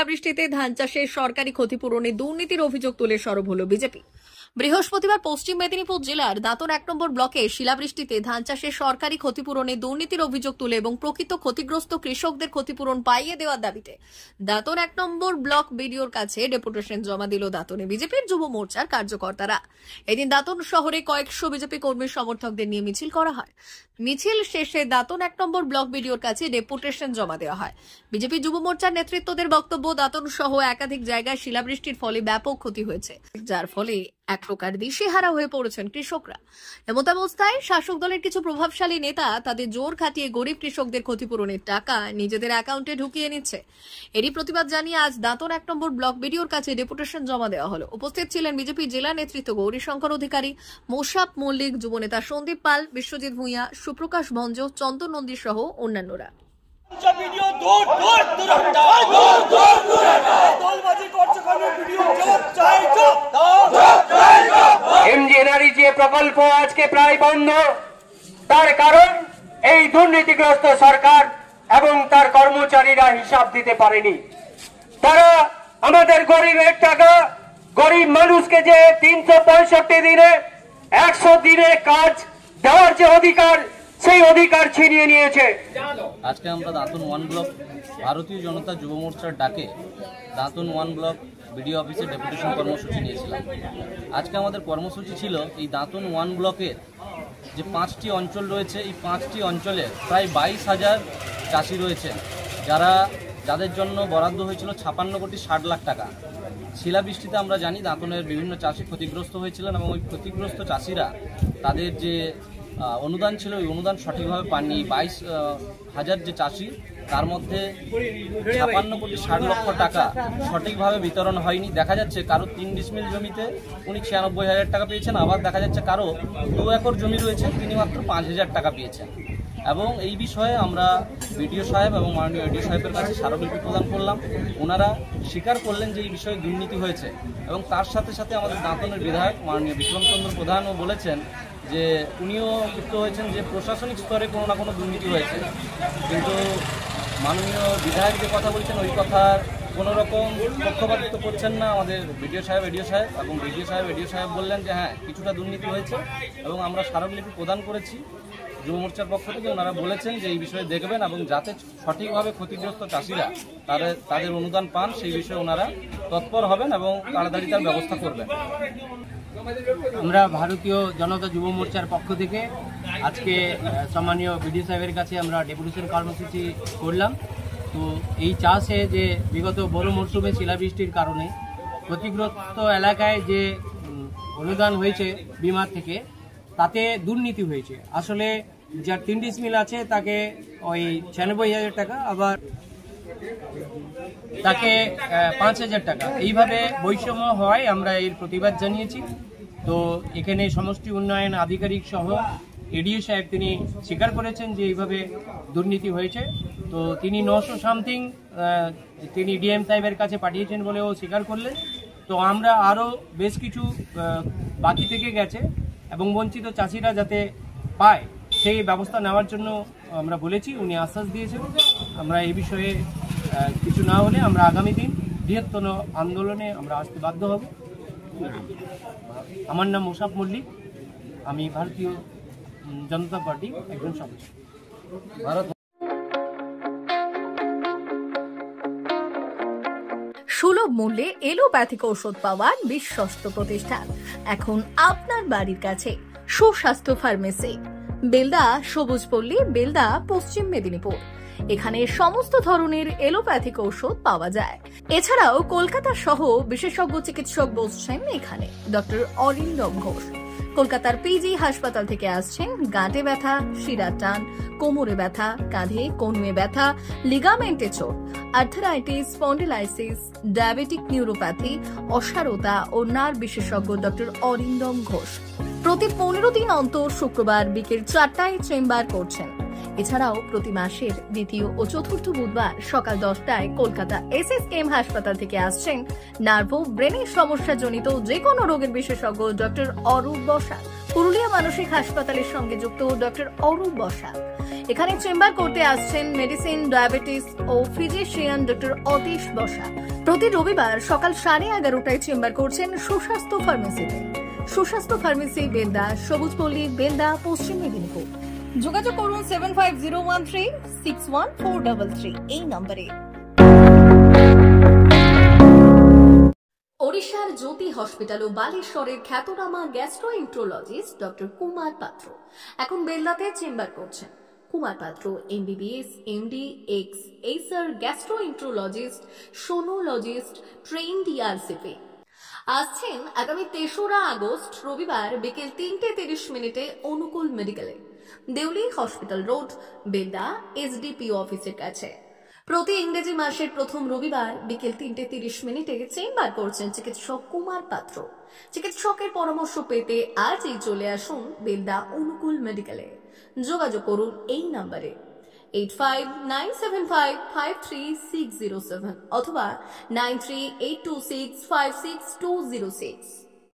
শিলাবৃষ্টিতে ধান চাষে সরকারি ক্ষতিপূরণে দুর্নীতির অভিযোগ তুলে সরব হল বিজেপি। বৃহস্পতিবার পশ্চিম মেদিনীপুর জেলার দাঁতন 1 নম্বর ব্লকে শিলাবৃষ্টিতে ধান চাষে সরকারি ক্ষতিপূরণে দুর্নীতির অভিযোগ তুলে এবং প্রকৃত ক্ষতিগ্রস্ত কৃষকদের ক্ষতিপূরণ পাইয়ে দেওয়ার দাবিতে দাঁতন 1 নম্বর ব্লক বিডিওর কাছে ডেপুটেশন জমা দিল দাঁতনে বিজেপির যুব মোর্চার কার্যকর্তারা। এদিন দাঁতন শহরে কয়েকশো বিজেপি কর্মী সমর্থকদের নিয়ে মিছিল করা হয়। মিছিল শেষে দাঁতন 1 নম্বর ব্লক বিডিওর কাছে ডেপুটেশন জমা দেওয়া হয়। বিজেপি যুব মোর্চার নেতৃত্বদের বক্তব্য, দাঁতন সহ একাধিক জায়গায় শিলাবৃষ্টির ফলে ব্যাপক ক্ষতি হয়েছে, যার ফলে এক প্রকার দিশেহারা হয়ে পড়েছেন কৃষকরা। এমতাবস্থায় শাসক দলের কিছু প্রভাবশালী নেতা তাদের জোর খাটিয়ে গরিব কৃষকদের ক্ষতিপূরণের টাকা নিজেদের অ্যাকাউন্টে ঢুকিয়ে নিচ্ছে। এরই প্রতিবাদ জানিয়ে আজ দাঁতন 1 নম্বর ব্লক বিডিওর কাছে ডেপুটেশন জমা দেওয়া হলো। উপস্থিত ছিলেন বিজেপি জেলা নেতৃত্ব গৌরীশঙ্কর অধিকারী, মোশাপ মল্লিক, যুবনেতা সন্দীপ পাল, বিশ্বজিৎ ভূঁইয়া, সুপ্রকাশ ভঞ্জ, চন্দন নন্দী সহ অন্যান্যরা। এমজিএনআরইজি প্রকল্প আজকে প্রায় বন্ধ, তার কারণ এই দুর্নীতিগ্রস্ত সরকার এবং তার কর্মচারীরা হিসাব দিতে পারেনি। তারা আমাদের গরিবের টাকা, গরিব মানুষকে যে 365 দিনে 100 দিনে কাজ দেওয়ার যে অধিকার, সেই অধিকার ছিনিয়ে নিয়েছে। আজকে আমরা দাঁতন 1 ব্লক ভারতীয় জনতা যুব মোর্চার ডাকে দাঁতন 1 ব্লক বিডিও অফিসে ডেপুটেশন কর্মসূচি নিয়েছিলাম। আজকে আমাদের কর্মসূচি ছিল এই দাঁতন 1 ব্লকের যে 5টি অঞ্চল রয়েছে, এই 5টি অঞ্চলে প্রায় 22,000 চাষি রয়েছেন, যাদের জন্য বরাদ্দ হয়েছিল 56 কোটি 60 লাখ টাকা। শিলাবৃষ্টিতে আমরা জানি দাঁতনের বিভিন্ন চাষি ক্ষতিগ্রস্ত হয়েছিলেন এবং ওই ক্ষতিগ্রস্ত চাষিরা তাদের যে অনুদান ছিল ওই অনুদান সঠিকভাবে পাননি। 22,000 যে চাষি, তার মধ্যে 56 কোটি 60 লক্ষ টাকা সঠিকভাবে বিতরণ হয়নি। দেখা যাচ্ছে কারো 3 ডিসমিল জমিতে উনি 96,000 টাকা পেয়েছেন, আবার দেখা যাচ্ছে কারো 2 একর জমি রয়েছে, তিনি মাত্র 5,000 টাকা পেয়েছেন। এবং এই বিষয়ে আমরা বিডিও সাহেব এবং মাননীয় এডিও সাহেবের কাছে স্মারকলিপি প্রদান করলাম। ওনারা স্বীকার করলেন যে এই বিষয়ে দুর্নীতি হয়েছে এবং তার সাথে সাথে আমাদের দাঁতনের বিধায়ক মাননীয় বিক্রমচন্দ্র প্রধানও বলেছেন যে উনিও যুক্ত হয়েছেন যে প্রশাসনিক স্তরে কোনো না কোনো দুর্নীতি হয়েছে, কিন্তু মাননীয় বিধায়ক যে কথা বলছেন ওই কথার কোনো রকম পক্ষপাতিত্ব করছেন না আমাদের বিডিও সাহেব, এডিও সাহেব। এবং বিডিও সাহেব, এডিও সাহেব বললেন যে হ্যাঁ, কিছুটা দুর্নীতি হয়েছে এবং আমরা স্মারকলিপি প্রদান করেছি যুব মোর্চার পক্ষ থেকে। ওনারা বলেছেন যে এই বিষয়ে দেখবেন এবং যাতে সঠিকভাবে ক্ষতিগ্রস্ত চাষিরা তাদের অনুদান পান সেই বিষয়ে ওনারা তৎপর হবেন এবং তাড়াতাড়ি তার ব্যবস্থা করবেন। আমরা ভারতীয় জনতা যুব মোর্চার পক্ষ থেকে আজকে সম্মানীয় বিডিও সাহেবের কাছে আমরা ডেপুটেশন কর্মসূচি করলাম। তো এই চাষে যে বিগত বড় মরশুমে শিলাবৃষ্টির কারণে ক্ষতিগ্রস্ত এলাকায় যে অনুদান হয়েছে বিমার থেকে, তাতে দুর্নীতি হয়েছে। আসলে যার 3 ডিসমিল আছে তাকে ওই 96,000 টাকা, আবার তাকে 5,000 টাকা, এইভাবে বৈষম্য হয় আমরা এর প্রতিবাদ জানিয়েছি। তো এখানে সমষ্টি উন্নয়ন আধিকারিক সহ এডিও সাহেব তিনি স্বীকার করেছেন যে এইভাবে দুর্নীতি হয়েছে। তো তিনি 900 সামথিং তিনি ডিএম সাহেবের কাছে পাঠিয়েছেন বলেও স্বীকার করলেন। তো আমরা আরও বেশ কিছু বাকি থেকে গেছে এবং বঞ্চিত চাষিরা যাতে পায় সেই ব্যবস্থা নেওয়ার জন্য আমরা বলেছি, উনি আশ্বাস দিয়েছেন। আমরা এই বিষয়ে কিছু না হলে আমরা আগামী দিন বৃহত্তর আন্দোলনে আমরা আসতে বাধ্য হব। আমার নাম মোশাপ মল্লিক, আমি ভারতীয় জনতা পার্টি একজন সদস্য। সুলভ মূল্যে এলোপ্যাথিক ঔষধ পাওয়ার বিশ্বস্ত প্রতিষ্ঠান এখন আপনার বাড়ির কাছে। সুস্বাস্থ্য ফার্মেসি, বেলদা, সবুজপল্লী, বেলদা, পশ্চিম মেদিনীপুর। এখানে সমস্ত ধরনের এলোপ্যাথিক ঔষধ পাওয়া যায়। এছাড়াও কলকাতা সহ বিশেষজ্ঞ চিকিৎসক বসছেন এখানে। ডক্টর অরিন্দম ঘোষ কলকাতার পিজি হাসপাতাল থেকে আসছেন। গাঁটে ব্যথা, শিরার টান, কোমরে ব্যথা, কাঁধে কনুয়ে ব্যথা, লিগামেন্টে চোট, আর্থারাইটিস, স্পন্ডিলাইসিস, ডায়াবেটিক নিউরোপ্যাথি, অসারতা ও নার্ভ বিশেষজ্ঞ ডক্টর অরিন্দম ঘোষ প্রতি 15 দিন অন্তর শুক্রবার বিকেল 4টায় চেম্বার করছেন। এছাড়াও প্রতি মাসের দ্বিতীয় ও চতুর্থ বুধবার সকাল 10টায় কলকাতা এসএসকেএম হাসপাতাল থেকে আসছেন নার্ভ ব্রেনের সমস্যা জনিত যে কোনো রোগের বিশেষজ্ঞ ডক্টর অরূপ বসাক। পুরুলিয়া মানসিক হাসপাতালের সঙ্গে যুক্ত ডক্টর অরূপ বসাক। এখানে চেম্বার করতে আসছেন মেডিসিন, ডায়াবেটিস ও ফিজিশিয়ান ডক্টর অতীশ বসাক। প্রতি রবিবার সকাল 11:30টায় চেম্বার করছেন সুস্বাস্থ্য ফার্মেসিতে। সুস্বাস্থ্য ফার্মেসি, বেন্দা, সবুজপল্লী, বেন্দা, পশ্চিম মেদিনীপুর। যোগাযোগ করুন 7501361433 এই নম্বরে। ওড়িশার জ্যোতি হসপিটাল ও বালেশ্বরের খ্যাতনামা গ্যাস্ট্রোএন্টারোলজিস্ট ডক্টর কুমার পাত্র এখন বেলদাতে চেম্বার করছেন। কুমার পাত্র MBBS, MD, এক্স-এসার গ্যাস্ট্রোএন্টারোলজিস্ট, সোনোলজিস্ট, ট্রেন্ড ERCP। আসছেন আগামী 3রা আগস্ট রবিবার বিকেল 3:30 অনুকূল মেডিকেলে, Deuli hospital road, Belda, SDPO অফিসের কাছে। প্রতি ইংরেজি মাসের প্রথম রবিবার বিকেল 3:30 চেম্বার করছেন চিকিৎসক কুমার পাত্র। চিকিৎসকের পরামর্শ পেতে আজই চলে আসুন বেলদা অনুকূল মেডিকেলে। যোগাযোগ করুন এই নম্বরে 8597553607 অথবা 9382656206।